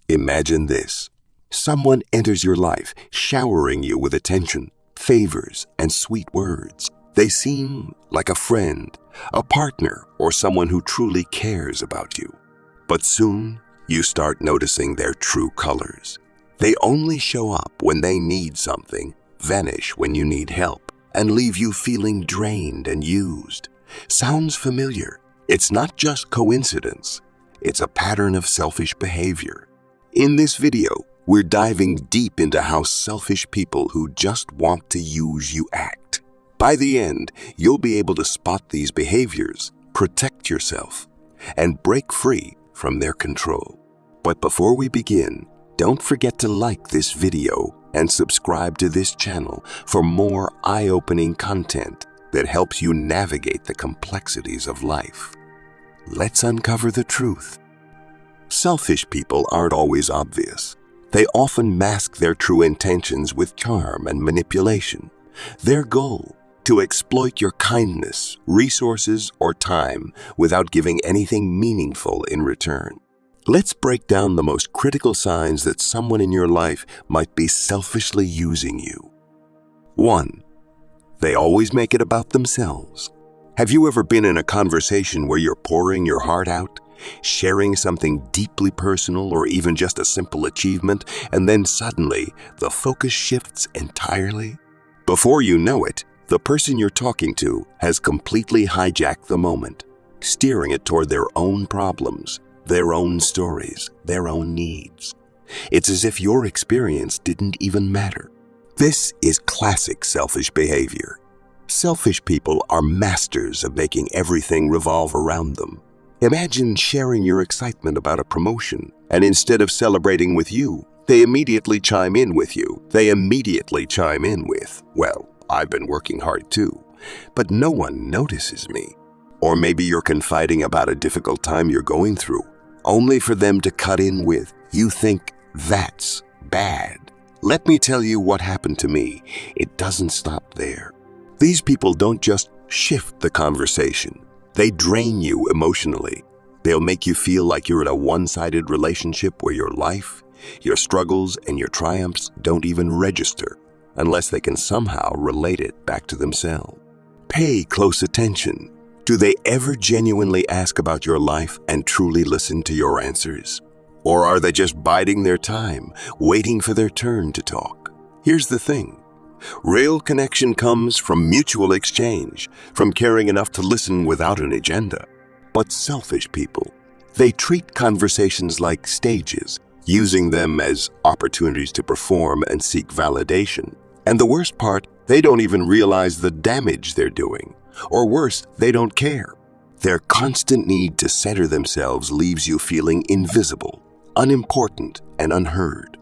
Imagine this. Someone enters your life, showering you with attention, favors, and sweet words. They seem like a friend, a partner, or someone who truly cares about you. But soon, you start noticing their true colors. They only show up when they need something, vanish when you need help, and leave you feeling drained and used. Sounds familiar? It's not just coincidence. It's a pattern of selfish behavior. In this video, we're diving deep into how selfish people who just want to use you act. By the end, you'll be able to spot these behaviors, protect yourself, and break free from their control. But before we begin, don't forget to like this video and subscribe to this channel for more eye-opening content that helps you navigate the complexities of life. Let's uncover the truth. Selfish people aren't always obvious. They often mask their true intentions with charm and manipulation. Their goal: to exploit your kindness, resources, or time without giving anything meaningful in return. Let's break down the most critical signs that someone in your life might be selfishly using you. 1. They always make it about themselves. Have you ever been in a conversation where you're pouring your heart out, sharing something deeply personal or even just a simple achievement, and then suddenly the focus shifts entirely? Before you know it, the person you're talking to has completely hijacked the moment, steering it toward their own problems, their own stories, their own needs. It's as if your experience didn't even matter. This is classic selfish behavior. Selfish people are masters of making everything revolve around them. Imagine sharing your excitement about a promotion, and instead of celebrating with you, they immediately chime in with, "Well, I've been working hard too, but no one notices me." Or maybe you're confiding about a difficult time you're going through, only for them to cut in with, "You think that's bad? Let me tell you what happened to me." It doesn't stop there. These people don't just shift the conversation. They drain you emotionally. They'll make you feel like you're in a one-sided relationship where your life, your struggles, and your triumphs don't even register unless they can somehow relate it back to themselves. Pay close attention. Do they ever genuinely ask about your life and truly listen to your answers? Or are they just biding their time, waiting for their turn to talk? Here's the thing. Real connection comes from mutual exchange, from caring enough to listen without an agenda. But selfish people, they treat conversations like stages, using them as opportunities to perform and seek validation. And the worst part, they don't even realize the damage they're doing. Or worse, they don't care. Their constant need to center themselves leaves you feeling invisible, unimportant, and unheard.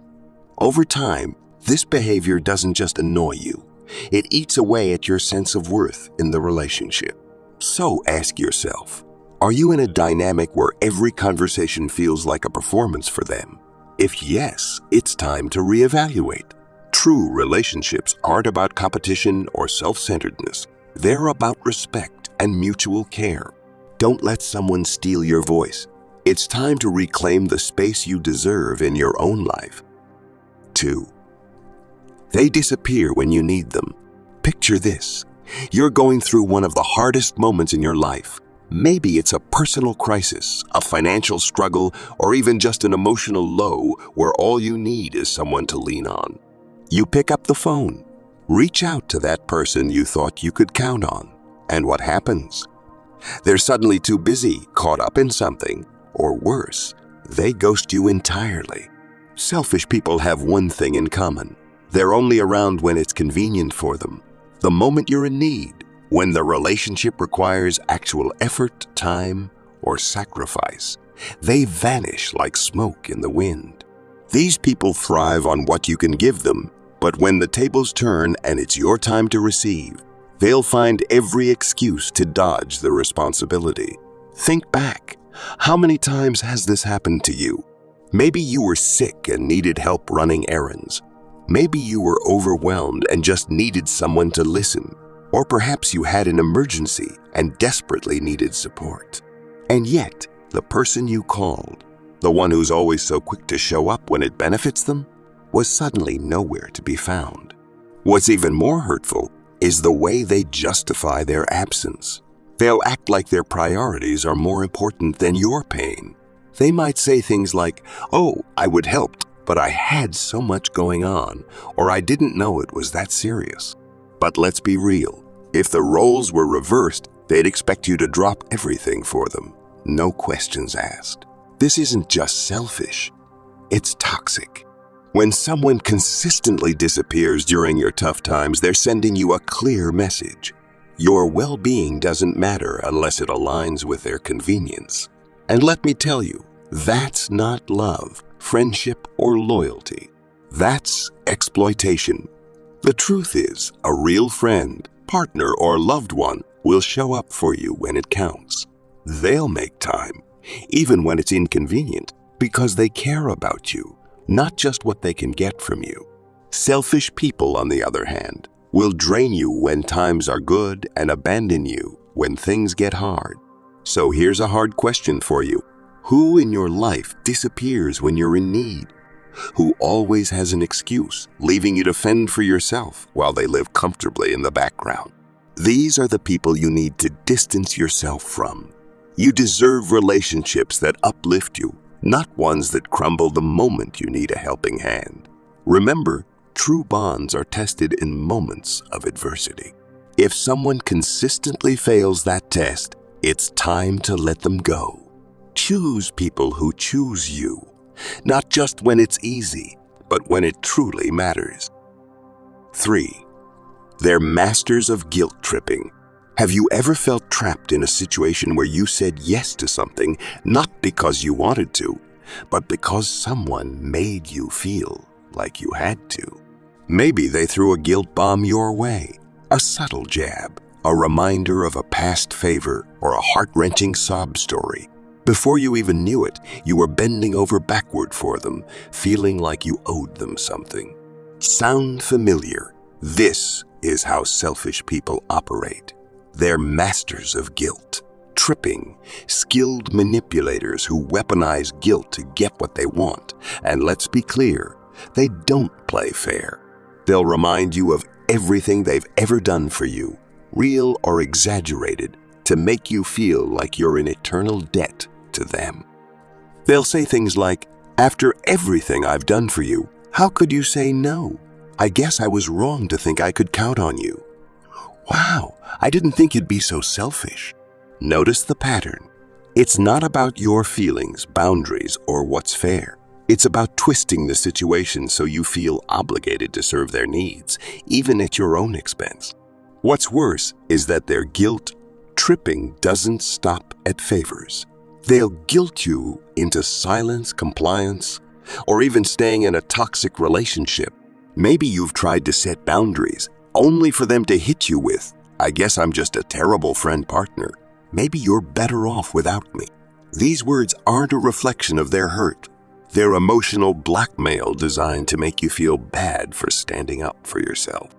Over time, this behavior doesn't just annoy you. It eats away at your sense of worth in the relationship. So ask yourself, are you in a dynamic where every conversation feels like a performance for them? If yes, it's time to reevaluate. True relationships aren't about competition or self-centeredness. They're about respect and mutual care. Don't let someone steal your voice. It's time to reclaim the space you deserve in your own life. 2. They disappear when you need them. Picture this. You're going through one of the hardest moments in your life. Maybe it's a personal crisis, a financial struggle, or even just an emotional low where all you need is someone to lean on. You pick up the phone, reach out to that person you thought you could count on, and what happens? They're suddenly too busy, caught up in something, or worse, they ghost you entirely. Selfish people have one thing in common. They're only around when it's convenient for them. The moment you're in need, when the relationship requires actual effort, time, or sacrifice, they vanish like smoke in the wind. These people thrive on what you can give them, but when the tables turn and it's your time to receive, they'll find every excuse to dodge the responsibility. Think back. How many times has this happened to you? Maybe you were sick and needed help running errands. Maybe you were overwhelmed and just needed someone to listen. Or perhaps you had an emergency and desperately needed support. And yet, the person you called, The one who's always so quick to show up when it benefits them was suddenly nowhere to be found. What's even more hurtful is the way they justify their absence. They'll act like their priorities are more important than your pain. They might say things like, "Oh, I would help, but I had so much going on," or "I didn't know it was that serious." But let's be real. If the roles were reversed, they'd expect you to drop everything for them. No questions asked. This isn't just selfish. It's toxic. When someone consistently disappears during your tough times, they're sending you a clear message. Your well-being doesn't matter unless it aligns with their convenience. And let me tell you, that's not love, friendship, or loyalty. That's exploitation. The truth is, a real friend, partner, or loved one will show up for you when it counts. They'll make time, even when it's inconvenient, because they care about you, not just what they can get from you. Selfish people, on the other hand, will drain you when times are good and abandon you when things get hard. So here's a hard question for you. Who in your life disappears when you're in need? Who always has an excuse, leaving you to fend for yourself while they live comfortably in the background? These are the people you need to distance yourself from. You deserve relationships that uplift you, not ones that crumble the moment you need a helping hand. Remember, true bonds are tested in moments of adversity. If someone consistently fails that test, it's time to let them go. Choose people who choose you, not just when it's easy, but when it truly matters. 3. They're masters of guilt tripping. Have you ever felt trapped in a situation where you said yes to something, not because you wanted to, but because someone made you feel like you had to? Maybe they threw a guilt bomb your way, a subtle jab, a reminder of a past favor, or a heart-wrenching sob story. Before you even knew it, you were bending over backward for them, feeling like you owed them something. Sound familiar? This is how selfish people operate. They're masters of guilt, tripping, skilled manipulators who weaponize guilt to get what they want. And let's be clear, they don't play fair. They'll remind you of everything they've ever done for you, real or exaggerated, to make you feel like you're in eternal debt to them. They'll say things like, "After everything I've done for you, how could you say no? I guess I was wrong to think I could count on you. Wow, I didn't think you'd be so selfish." Notice the pattern. It's not about your feelings, boundaries, or what's fair. It's about twisting the situation so you feel obligated to serve their needs, even at your own expense. What's worse is that their guilt tripping doesn't stop at favors. They'll guilt you into silence, compliance, or even staying in a toxic relationship. Maybe you've tried to set boundaries, only for them to hit you with, "I guess I'm just a terrible friend partner. Maybe you're better off without me." These words aren't a reflection of their hurt. They're emotional blackmail designed to make you feel bad for standing up for yourself.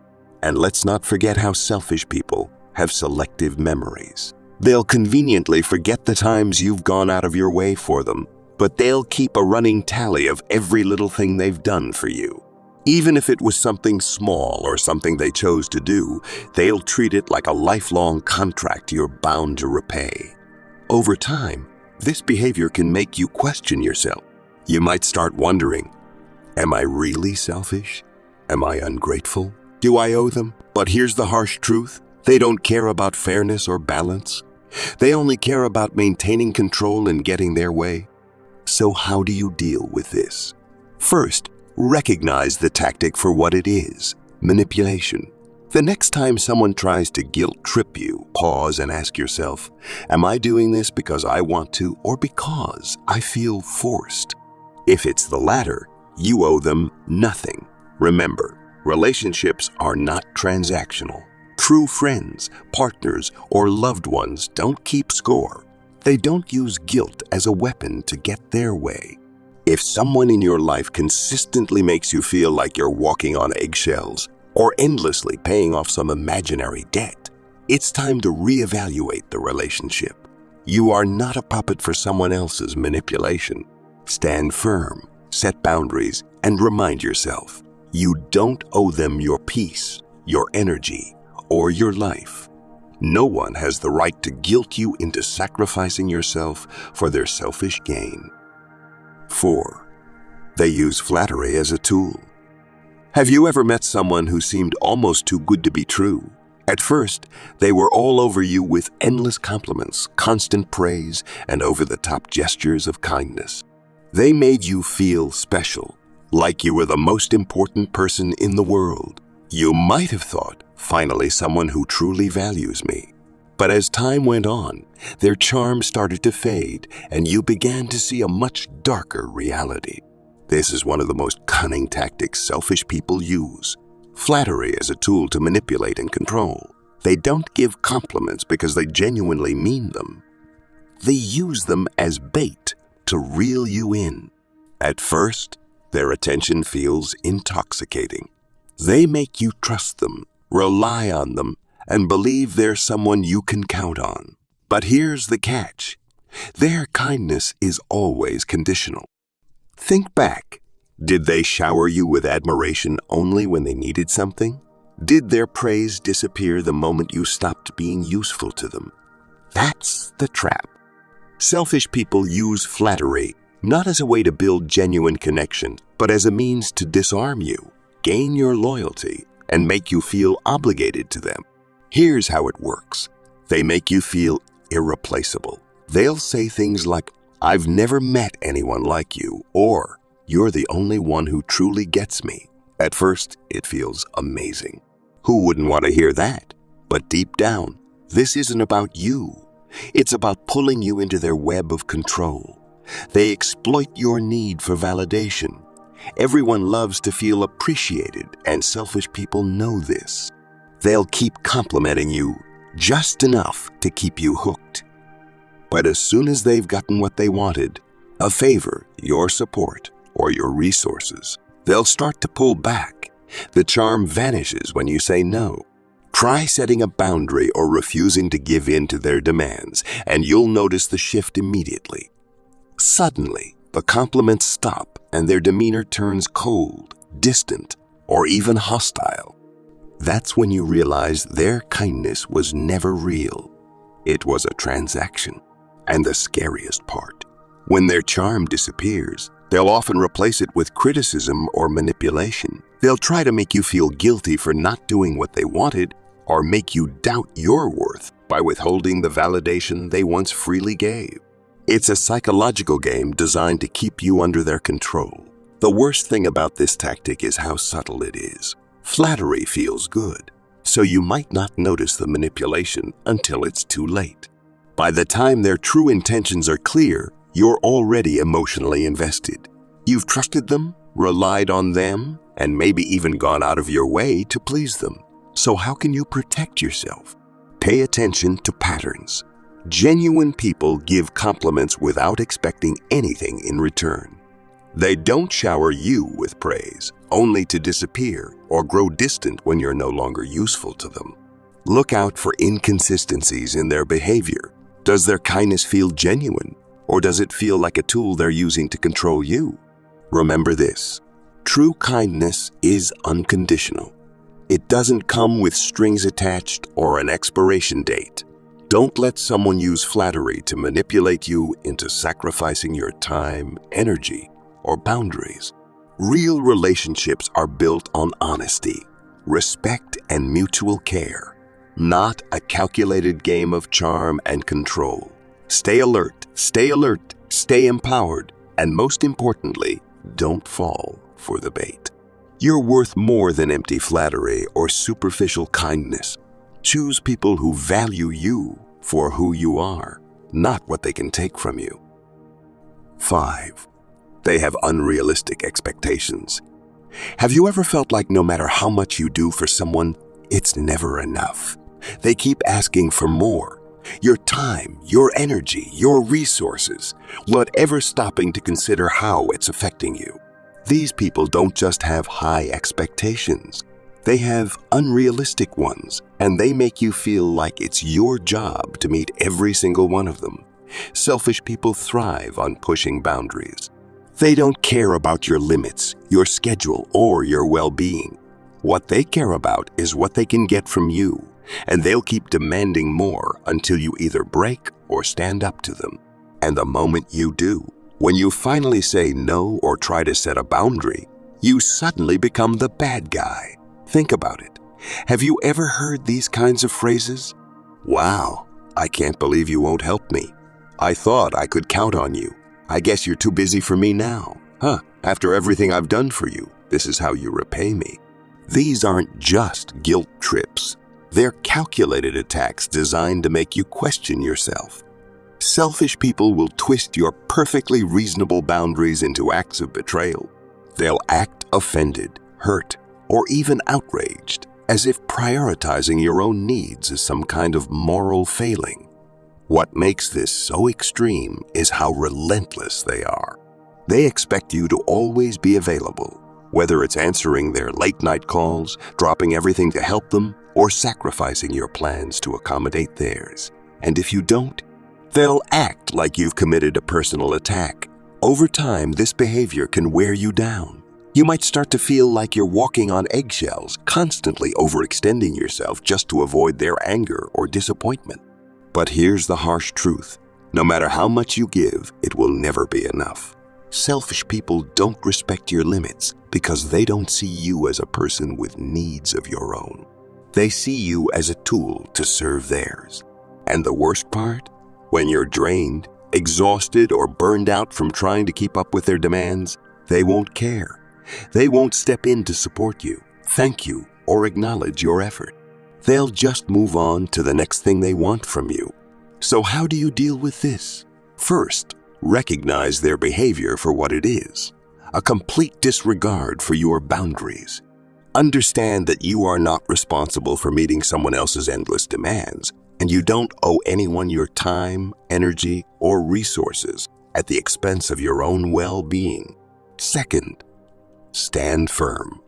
And let's not forget how selfish people have selective memories. They'll conveniently forget the times you've gone out of your way for them, but they'll keep a running tally of every little thing they've done for you. Even if it was something small or something they chose to do, they'll treat it like a lifelong contract you're bound to repay. Over time, this behavior can make you question yourself. You might start wondering, am I really selfish? Am I ungrateful? Do I owe them? But here's the harsh truth. They don't care about fairness or balance. They only care about maintaining control and getting their way. So how do you deal with this? First, recognize the tactic for what it is, manipulation. The next time someone tries to guilt trip you, pause and ask yourself, am I doing this because I want to or because I feel forced? If it's the latter, you owe them nothing. Remember, relationships are not transactional. True friends, partners, or loved ones don't keep score. They don't use guilt as a weapon to get their way. If someone in your life consistently makes you feel like you're walking on eggshells or endlessly paying off some imaginary debt, it's time to reevaluate the relationship. You are not a puppet for someone else's manipulation. Stand firm, set boundaries, and remind yourself you don't owe them your peace, your energy, or your life. No one has the right to guilt you into sacrificing yourself for their selfish gain. 4. They use flattery as a tool. Have you ever met someone who seemed almost too good to be true? At first, they were all over you with endless compliments, constant praise, and over-the-top gestures of kindness. They made you feel special, like you were the most important person in the world. You might have thought, finally someone who truly values me. But as time went on, their charm started to fade, and you began to see a much darker reality. This is one of the most cunning tactics selfish people use. Flattery as a tool to manipulate and control. They don't give compliments because they genuinely mean them. They use them as bait to reel you in. At first, their attention feels intoxicating. They make you trust them, rely on them, and believe they're someone you can count on. But here's the catch. Their kindness is always conditional. Think back. Did they shower you with admiration only when they needed something? Did their praise disappear the moment you stopped being useful to them? That's the trap. Selfish people use flattery not as a way to build genuine connection, but as a means to disarm you, gain your loyalty, and make you feel obligated to them. Here's how it works. They make you feel irreplaceable. They'll say things like, "I've never met anyone like you," or "You're the only one who truly gets me." At first, it feels amazing. Who wouldn't want to hear that? But deep down, this isn't about you. It's about pulling you into their web of control. They exploit your need for validation. Everyone loves to feel appreciated, and selfish people know this. They'll keep complimenting you just enough to keep you hooked. But as soon as they've gotten what they wanted, a favor, your support, or your resources, they'll start to pull back. The charm vanishes when you say no. Try setting a boundary or refusing to give in to their demands, and you'll notice the shift immediately. Suddenly, the compliments stop and their demeanor turns cold, distant, or even hostile. That's when you realize their kindness was never real. It was a transaction. And the scariest part, when their charm disappears, they'll often replace it with criticism or manipulation. They'll try to make you feel guilty for not doing what they wanted, or make you doubt your worth by withholding the validation they once freely gave. It's a psychological game designed to keep you under their control. The worst thing about this tactic is how subtle it is. Flattery feels good, so you might not notice the manipulation until it's too late. By the time their true intentions are clear, you're already emotionally invested. You've trusted them, relied on them, and maybe even gone out of your way to please them. So how can you protect yourself? Pay attention to patterns. Genuine people give compliments without expecting anything in return. They don't shower you with praise, only to disappear or grow distant when you're no longer useful to them. Look out for inconsistencies in their behavior. Does their kindness feel genuine, or does it feel like a tool they're using to control you? Remember this: true kindness is unconditional. It doesn't come with strings attached or an expiration date. Don't let someone use flattery to manipulate you into sacrificing your time, energy, or boundaries. Real relationships are built on honesty, respect, and mutual care, not a calculated game of charm and control. Stay alert, stay empowered, and most importantly, don't fall for the bait. You're worth more than empty flattery or superficial kindness. Choose people who value you for who you are, not what they can take from you. 5. They have unrealistic expectations. Have you ever felt like no matter how much you do for someone, it's never enough? They keep asking for more. Your time, your energy, your resources, whatever stopping to consider how it's affecting you. These people don't just have high expectations. They have unrealistic ones, and they make you feel like it's your job to meet every single one of them. Selfish people thrive on pushing boundaries. They don't care about your limits, your schedule, or your well-being. What they care about is what they can get from you, and they'll keep demanding more until you either break or stand up to them. And the moment you do, when you finally say no or try to set a boundary, you suddenly become the bad guy. Think about it. Have you ever heard these kinds of phrases? Wow, I can't believe you won't help me. I thought I could count on you. I guess you're too busy for me now. After everything I've done for you, this is how you repay me. These aren't just guilt trips. They're calculated attacks designed to make you question yourself. Selfish people will twist your perfectly reasonable boundaries into acts of betrayal. They'll act offended, hurt, or even outraged, as if prioritizing your own needs is some kind of moral failing. What makes this so extreme is how relentless they are. They expect you to always be available, whether it's answering their late-night calls, dropping everything to help them, or sacrificing your plans to accommodate theirs. And if you don't, they'll act like you've committed a personal attack. Over time, this behavior can wear you down. You might start to feel like you're walking on eggshells, constantly overextending yourself just to avoid their anger or disappointment. But here's the harsh truth. No matter how much you give, it will never be enough. Selfish people don't respect your limits because they don't see you as a person with needs of your own. They see you as a tool to serve theirs. And the worst part? When you're drained, exhausted, or burned out from trying to keep up with their demands, they won't care. They won't step in to support you, thank you, or acknowledge your effort. They'll just move on to the next thing they want from you. So how do you deal with this? First, recognize their behavior for what it is, a complete disregard for your boundaries. Understand that you are not responsible for meeting someone else's endless demands, and you don't owe anyone your time, energy, or resources at the expense of your own well-being. Second, stand firm.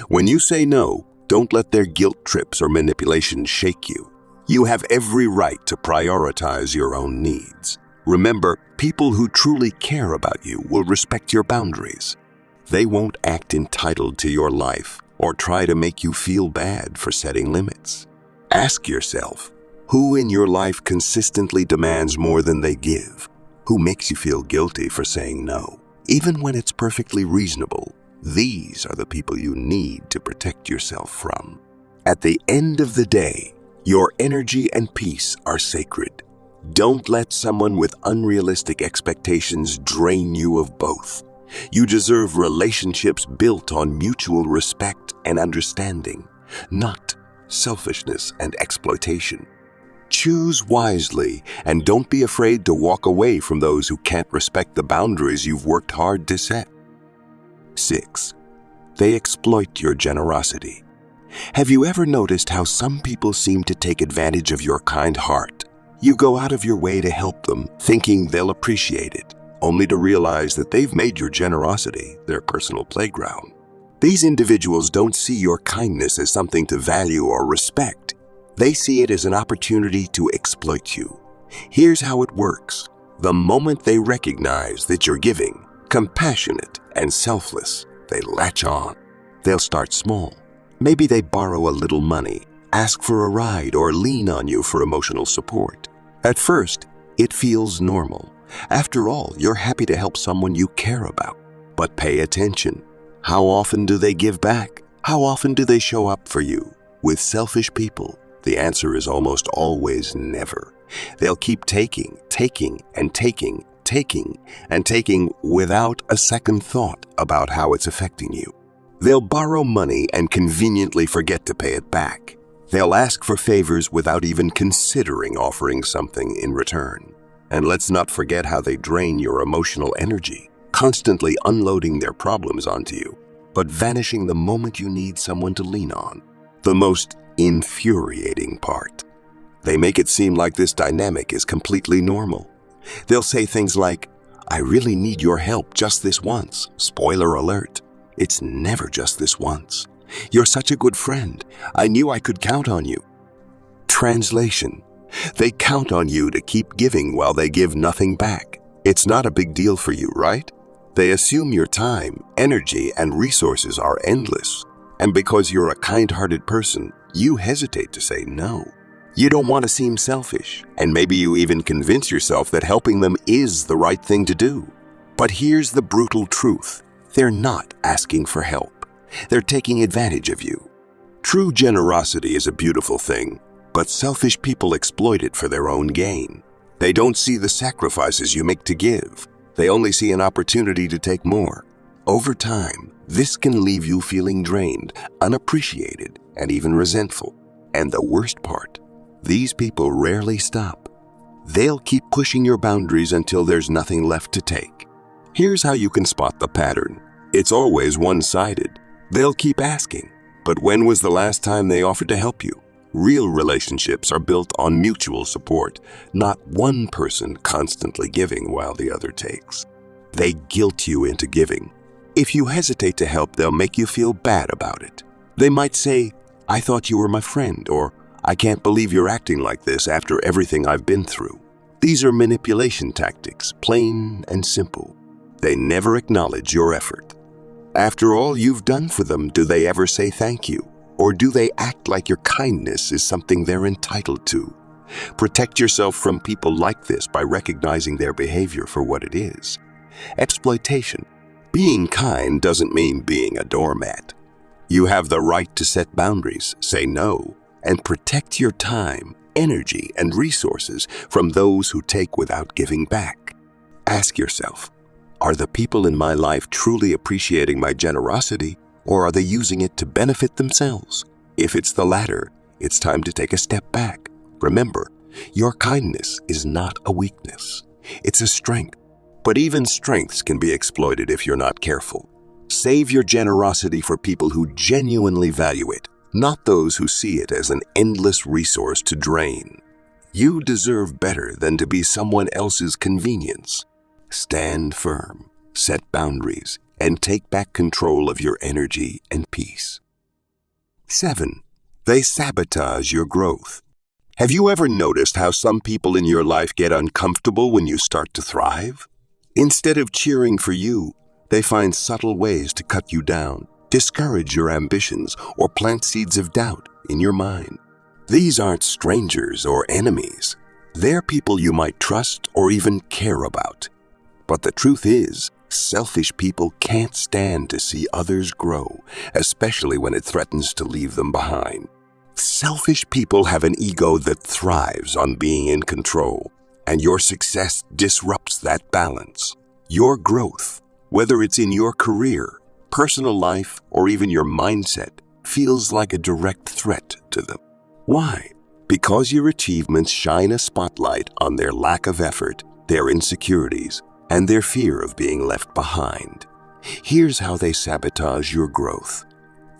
When you say no, don't let their guilt trips or manipulation shake you. You have every right to prioritize your own needs. Remember, people who truly care about you will respect your boundaries. They won't act entitled to your life or try to make you feel bad for setting limits. Ask yourself, who in your life consistently demands more than they give? Who makes you feel guilty for saying no? Even when it's perfectly reasonable, these are the people you need to protect yourself from. At the end of the day, your energy and peace are sacred. Don't let someone with unrealistic expectations drain you of both. You deserve relationships built on mutual respect and understanding, not selfishness and exploitation. Choose wisely and don't be afraid to walk away from those who can't respect the boundaries you've worked hard to set. 6. They exploit your generosity. Have you ever noticed how some people seem to take advantage of your kind heart? You go out of your way to help them, thinking they'll appreciate it, only to realize that they've made your generosity their personal playground. These individuals don't see your kindness as something to value or respect. They see it as an opportunity to exploit you. Here's how it works. The moment they recognize that you're giving, compassionate, and selfless, they latch on. They'll start small. Maybe they borrow a little money, ask for a ride, or lean on you for emotional support. At first, it feels normal. After all, you're happy to help someone you care about. But pay attention. How often do they give back? How often do they show up for you? With selfish people, the answer is almost always never. They'll keep taking without a second thought about how it's affecting you. They'll borrow money and conveniently forget to pay it back. They'll ask for favors without even considering offering something in return. And let's not forget how they drain your emotional energy, constantly unloading their problems onto you, but vanishing the moment you need someone to lean on. The most infuriating part. They make it seem like this dynamic is completely normal. They'll say things like, "I really need your help just this once." Spoiler alert, it's never just this once. "You're such a good friend. I knew I could count on you." Translation: they count on you to keep giving while they give nothing back. It's not a big deal for you, right? They assume your time, energy, and resources are endless. And because you're a kind-hearted person, you hesitate to say no. You don't want to seem selfish, and maybe you even convince yourself that helping them is the right thing to do. But here's the brutal truth. They're not asking for help. They're taking advantage of you. True generosity is a beautiful thing, but selfish people exploit it for their own gain. They don't see the sacrifices you make to give. They only see an opportunity to take more. Over time, this can leave you feeling drained, unappreciated, and even resentful. And the worst part, these people rarely stop. They'll keep pushing your boundaries until there's nothing left to take. Here's how you can spot the pattern. It's always one-sided. They'll keep asking, but when was the last time they offered to help you? Real relationships are built on mutual support, not one person constantly giving while the other takes. They guilt you into giving. If you hesitate to help, they'll make you feel bad about it. They might say, "I thought you were my friend," or "I can't believe you're acting like this after everything I've been through." These are manipulation tactics, plain and simple. They never acknowledge your effort. After all you've done for them, do they ever say thank you? Or do they act like your kindness is something they're entitled to? Protect yourself from people like this by recognizing their behavior for what it is. Exploitation. Being kind doesn't mean being a doormat. You have the right to set boundaries, say no, and protect your time, energy, and resources from those who take without giving back. Ask yourself, are the people in my life truly appreciating my generosity, or are they using it to benefit themselves? If it's the latter, it's time to take a step back. Remember, your kindness is not a weakness. It's a strength. But even strengths can be exploited if you're not careful. Save your generosity for people who genuinely value it, not those who see it as an endless resource to drain. You deserve better than to be someone else's convenience. Stand firm, set boundaries, and take back control of your energy and peace. 7. They sabotage your growth. Have you ever noticed how some people in your life get uncomfortable when you start to thrive? Instead of cheering for you, they find subtle ways to cut you down, discourage your ambitions, or plant seeds of doubt in your mind. These aren't strangers or enemies. They're people you might trust or even care about. But the truth is, selfish people can't stand to see others grow, especially when it threatens to leave them behind. Selfish people have an ego that thrives on being in control, and your success disrupts that balance. Your growth, whether it's in your career, personal life, or even your mindset, feels like a direct threat to them. Why? Because your achievements shine a spotlight on their lack of effort, their insecurities, and their fear of being left behind. Here's how they sabotage your growth.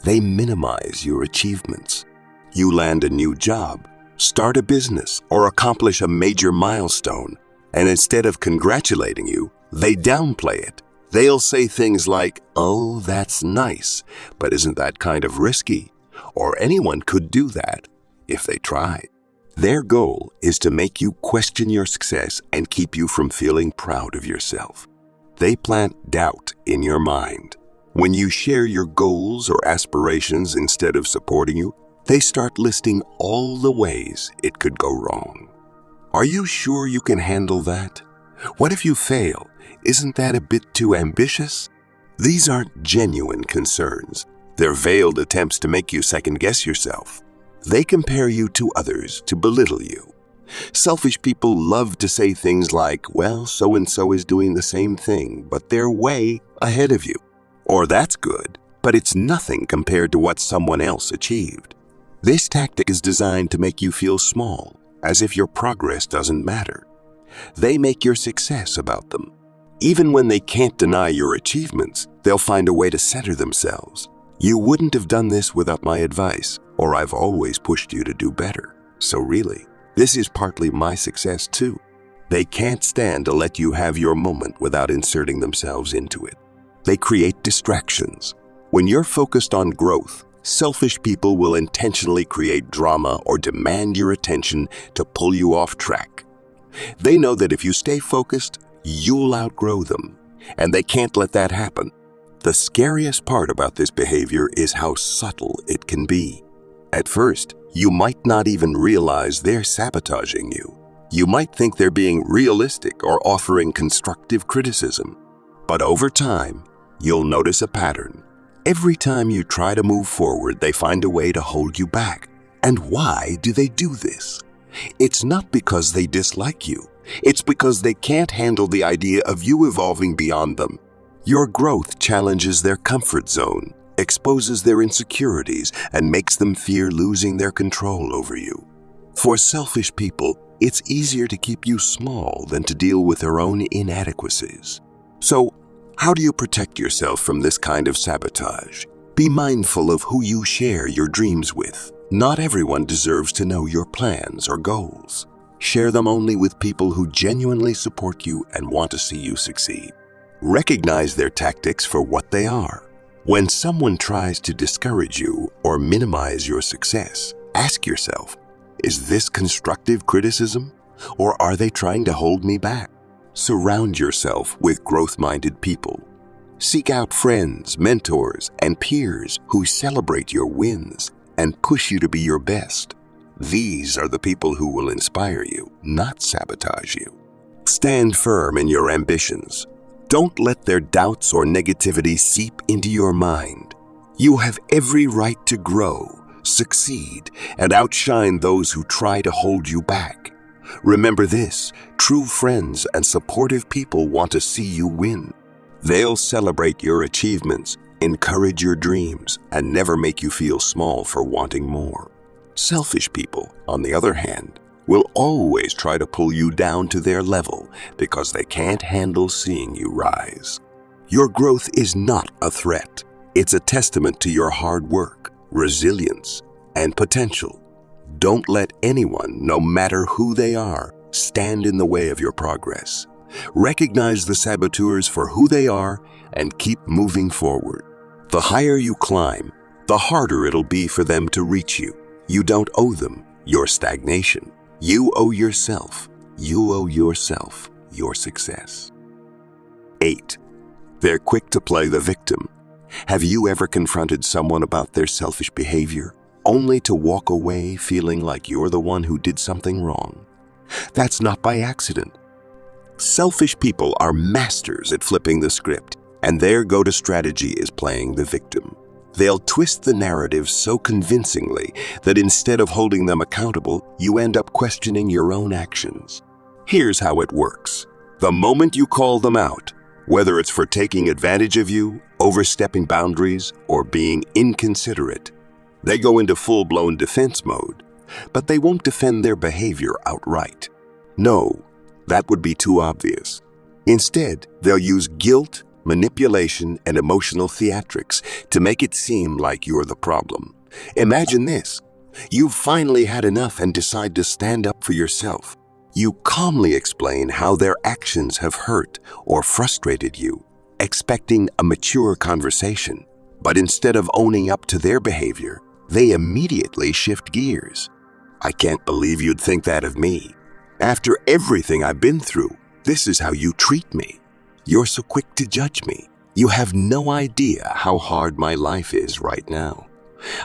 They minimize your achievements. You land a new job, start a business, or accomplish a major milestone, and instead of congratulating you, they downplay it. They'll say things like, "Oh, that's nice, but isn't that kind of risky?" Or "Anyone could do that if they tried." Their goal is to make you question your success and keep you from feeling proud of yourself. They plant doubt in your mind. When you share your goals or aspirations instead of supporting you, they start listing all the ways it could go wrong. Are you sure you can handle that? What if you fail? Isn't that a bit too ambitious? These aren't genuine concerns. They're veiled attempts to make you second-guess yourself. They compare you to others to belittle you. Selfish people love to say things like, "Well, so-and-so is doing the same thing, but they're way ahead of you." Or "That's good, but it's nothing compared to what someone else achieved." This tactic is designed to make you feel small, as if your progress doesn't matter. They make your success about them. Even when they can't deny your achievements, they'll find a way to center themselves. "You wouldn't have done this without my advice, or I've always pushed you to do better. So really, this is partly my success too." They can't stand to let you have your moment without inserting themselves into it. They create distractions. When you're focused on growth, selfish people will intentionally create drama or demand your attention to pull you off track. They know that if you stay focused, you'll outgrow them. and they can't let that happen. The scariest part about this behavior is how subtle it can be. At first, you might not even realize they're sabotaging you. You might think they're being realistic or offering constructive criticism. But over time, you'll notice a pattern. Every time you try to move forward, they find a way to hold you back. And why do they do this? It's not because they dislike you. It's because they can't handle the idea of you evolving beyond them. Your growth challenges their comfort zone, exposes their insecurities, and makes them fear losing their control over you. For selfish people, it's easier to keep you small than to deal with their own inadequacies. So, how do you protect yourself from this kind of sabotage? Be mindful of who you share your dreams with. Not everyone deserves to know your plans or goals. Share them only with people who genuinely support you and want to see you succeed. Recognize their tactics for what they are. When someone tries to discourage you or minimize your success, ask yourself, is this constructive criticism, or are they trying to hold me back? Surround yourself with growth-minded people. Seek out friends, mentors, and peers who celebrate your wins and push you to be your best. These are the people who will inspire you, not sabotage you. Stand firm in your ambitions. Don't let their doubts or negativity seep into your mind. You have every right to grow, succeed, and outshine those who try to hold you back. Remember this, true friends and supportive people want to see you win. They'll celebrate your achievements, encourage your dreams, and never make you feel small for wanting more. Selfish people, on the other hand, will always try to pull you down to their level because they can't handle seeing you rise. Your growth is not a threat. It's a testament to your hard work, resilience, and potential. Don't let anyone, no matter who they are, stand in the way of your progress. Recognize the saboteurs for who they are and keep moving forward. The higher you climb, the harder it'll be for them to reach you. You don't owe them your stagnation. You owe yourself. You owe yourself your success. 8. They're quick to play the victim. Have you ever confronted someone about their selfish behavior, only to walk away feeling like you're the one who did something wrong? That's not by accident. Selfish people are masters at flipping the script, and their go-to strategy is playing the victim. They'll twist the narrative so convincingly that instead of holding them accountable, you end up questioning your own actions. Here's how it works. The moment you call them out, whether it's for taking advantage of you, overstepping boundaries, or being inconsiderate, they go into full-blown defense mode, but they won't defend their behavior outright. No, that would be too obvious. Instead, they'll use guilt, manipulation, and emotional theatrics to make it seem like you're the problem. Imagine this. You've finally had enough and decide to stand up for yourself. You calmly explain how their actions have hurt or frustrated you, expecting a mature conversation. But instead of owning up to their behavior, they immediately shift gears. I can't believe you'd think that of me. After everything I've been through, this is how you treat me. You're so quick to judge me. You have no idea how hard my life is right now.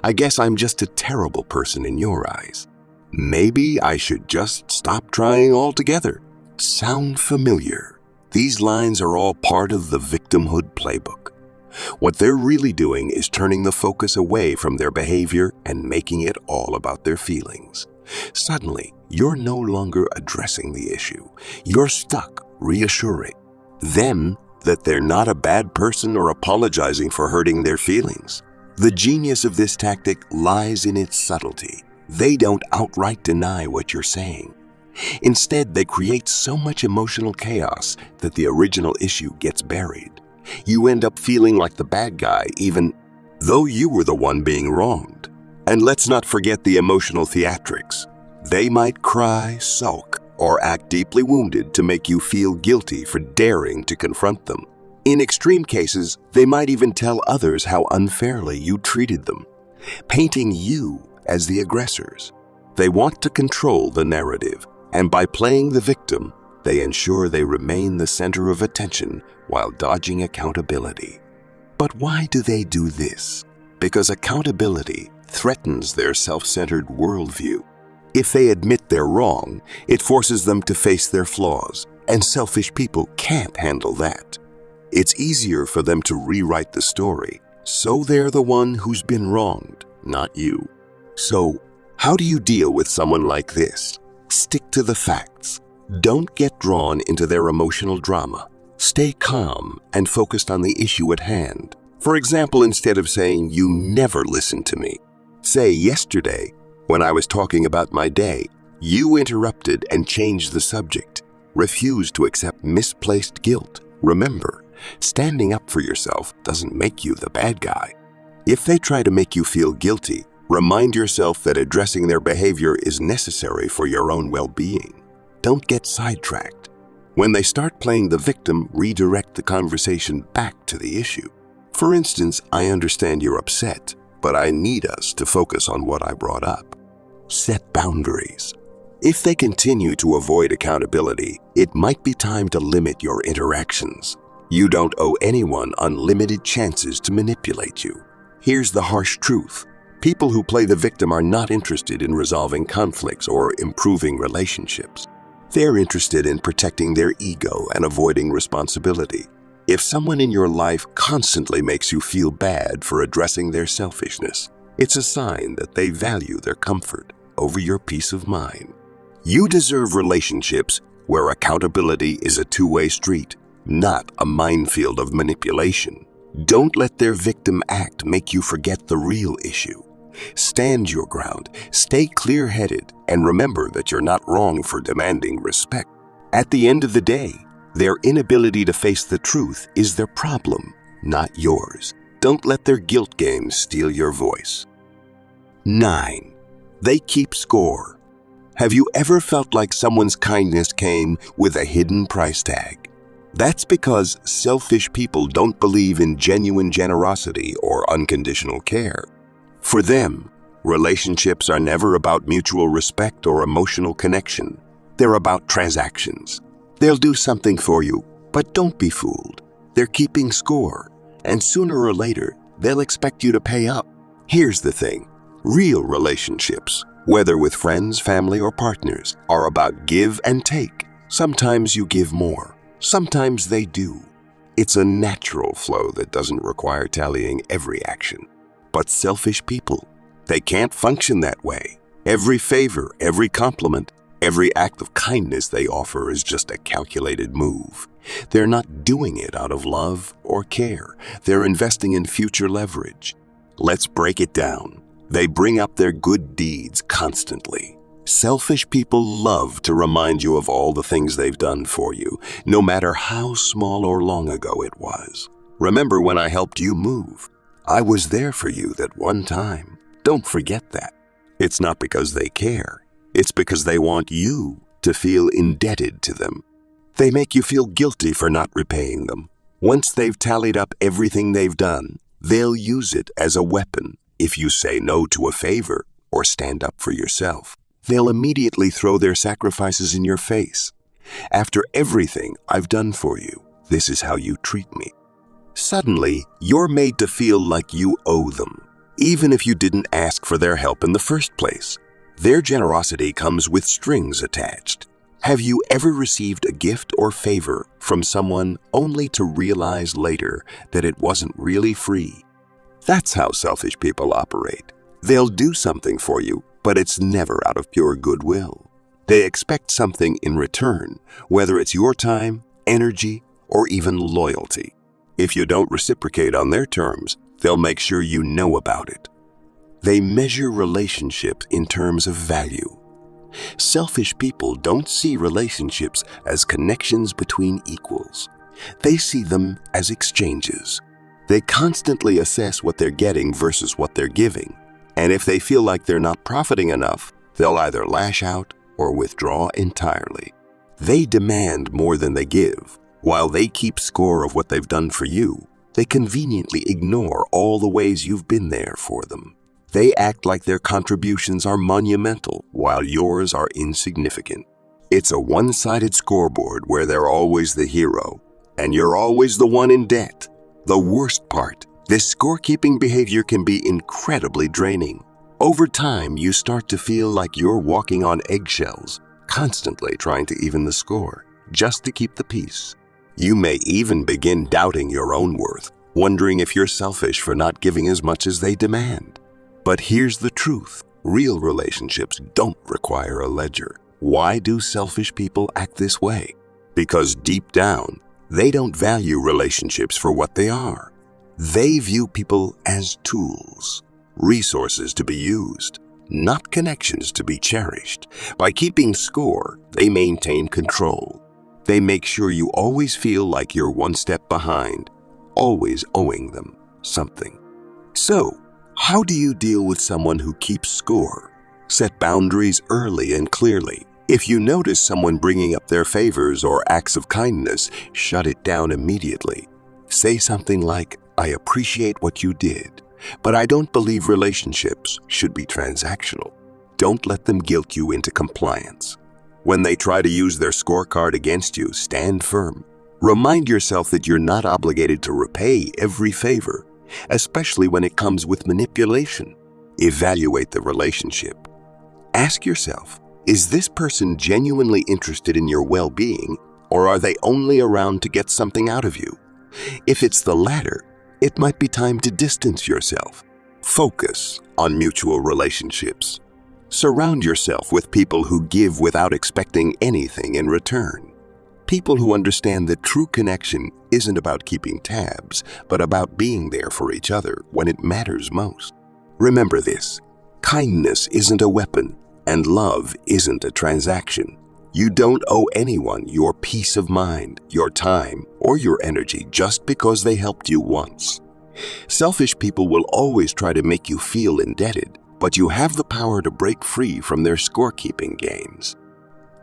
I guess I'm just a terrible person in your eyes. Maybe I should just stop trying altogether. Sound familiar? These lines are all part of the victimhood playbook. What they're really doing is turning the focus away from their behavior and making it all about their feelings. Suddenly, you're no longer addressing the issue. You're stuck reassuring them that they're not a bad person or apologizing for hurting their feelings. The genius of this tactic lies in its subtlety. They don't outright deny what you're saying. Instead, they create so much emotional chaos that the original issue gets buried. You end up feeling like the bad guy even though you were the one being wronged. And let's not forget the emotional theatrics. They might cry, sulk, or act deeply wounded to make you feel guilty for daring to confront them. In extreme cases, they might even tell others how unfairly you treated them, painting you as the aggressors. They want to control the narrative, and by playing the victim, They ensure they remain the center of attention while dodging accountability. But why do they do this? Because accountability threatens their self-centered worldview. If they admit they're wrong, it forces them to face their flaws, and selfish people can't handle that. It's easier for them to rewrite the story, so they're the one who's been wronged, not you. So, how do you deal with someone like this? Stick to the facts. Don't get drawn into their emotional drama. Stay calm and focused on the issue at hand. For example, instead of saying, "You never listen to me," say, "Yesterday, when I was talking about my day, you interrupted and changed the subject." Refuse to accept misplaced guilt. Remember, standing up for yourself doesn't make you the bad guy. If they try to make you feel guilty, remind yourself that addressing their behavior is necessary for your own well-being. Don't get sidetracked. When they start playing the victim, redirect the conversation back to the issue. For instance, "I understand you're upset, but I need us to focus on what I brought up." Set boundaries. If they continue to avoid accountability, it might be time to limit your interactions. You don't owe anyone unlimited chances to manipulate you. Here's the harsh truth. People who play the victim are not interested in resolving conflicts or improving relationships. They're interested in protecting their ego and avoiding responsibility. If someone in your life constantly makes you feel bad for addressing their selfishness, it's a sign that they value their comfort over your peace of mind. You deserve relationships where accountability is a two-way street, not a minefield of manipulation. Don't let their victim act make you forget the real issue. Stand your ground, stay clear-headed, and remember that you're not wrong for demanding respect. At the end of the day, their inability to face the truth is their problem, not yours. Don't let their guilt games steal your voice. 9. They keep score. Have you ever felt like someone's kindness came with a hidden price tag? That's because selfish people don't believe in genuine generosity or unconditional care. For them, relationships are never about mutual respect or emotional connection. They're about transactions. They'll do something for you, but don't be fooled. They're keeping score, and sooner or later, they'll expect you to pay up. Here's the thing. Real relationships, whether with friends, family, or partners, are about give and take. Sometimes you give more. Sometimes they do. It's a natural flow that doesn't require tallying every action. But selfish people, they can't function that way. Every favor, every compliment, every act of kindness they offer is just a calculated move. They're not doing it out of love or care. They're investing in future leverage. Let's break it down. They bring up their good deeds constantly. Selfish people love to remind you of all the things they've done for you, no matter how small or long ago it was. Remember when I helped you move? I was there for you that one time. Don't forget that. It's not because they care. It's because they want you to feel indebted to them. They make you feel guilty for not repaying them. Once they've tallied up everything they've done, they'll use it as a weapon. If you say no to a favor or stand up for yourself, they'll immediately throw their sacrifices in your face. After everything I've done for you, this is how you treat me. Suddenly, you're made to feel like you owe them, even if you didn't ask for their help in the first place. Their generosity comes with strings attached. Have you ever received a gift or favor from someone only to realize later that it wasn't really free? That's how selfish people operate. They'll do something for you, but it's never out of pure goodwill. They expect something in return, whether it's your time, energy, or even loyalty. If you don't reciprocate on their terms, they'll make sure you know about it. They measure relationships in terms of value. Selfish people don't see relationships as connections between equals. They see them as exchanges. They constantly assess what they're getting versus what they're giving. And if they feel like they're not profiting enough, they'll either lash out or withdraw entirely. They demand more than they give. While they keep score of what they've done for you, they conveniently ignore all the ways you've been there for them. They act like their contributions are monumental while yours are insignificant. It's a one-sided scoreboard where they're always the hero, and you're always the one in debt. The worst part, this scorekeeping behavior can be incredibly draining. Over time, you start to feel like you're walking on eggshells, constantly trying to even the score, just to keep the peace. You may even begin doubting your own worth, wondering if you're selfish for not giving as much as they demand. But here's the truth. Real relationships don't require a ledger. Why do selfish people act this way? Because deep down, they don't value relationships for what they are. They view people as tools, resources to be used, not connections to be cherished. By keeping score, they maintain control. They make sure you always feel like you're one step behind, always owing them something. So, how do you deal with someone who keeps score? Set boundaries early and clearly. If you notice someone bringing up their favors or acts of kindness, shut it down immediately. Say something like, "I appreciate what you did, but I don't believe relationships should be transactional." Don't let them guilt you into compliance. When they try to use their scorecard against you, stand firm. Remind yourself that you're not obligated to repay every favor, especially when it comes with manipulation. Evaluate the relationship. Ask yourself, is this person genuinely interested in your well-being, or are they only around to get something out of you? If it's the latter, it might be time to distance yourself. Focus on mutual relationships. Surround yourself with people who give without expecting anything in return. People who understand that true connection isn't about keeping tabs, but about being there for each other when it matters most. Remember this: kindness isn't a weapon, and love isn't a transaction. You don't owe anyone your peace of mind, your time, or your energy just because they helped you once. Selfish people will always try to make you feel indebted, but you have the power to break free from their scorekeeping games.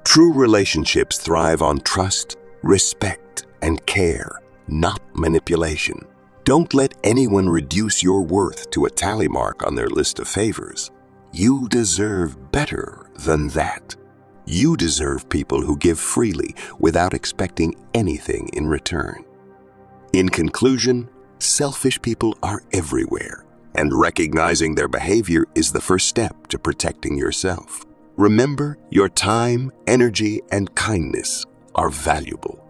True relationships thrive on trust, respect, and care, not manipulation. Don't let anyone reduce your worth to a tally mark on their list of favors. You deserve better than that. You deserve people who give freely without expecting anything in return. In conclusion, selfish people are everywhere, and recognizing their behavior is the first step to protecting yourself. Remember, your time, energy, and kindness are valuable.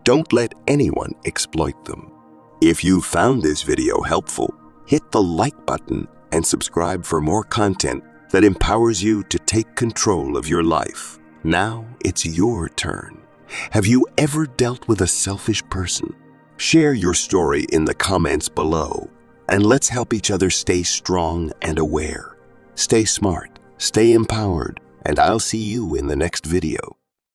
Don't let anyone exploit them. If you found this video helpful, hit the like button and subscribe for more content that empowers you to take control of your life. Now it's your turn. Have you ever dealt with a selfish person? Share your story in the comments below, and let's help each other stay strong and aware. Stay smart, stay empowered, and I'll see you in the next video.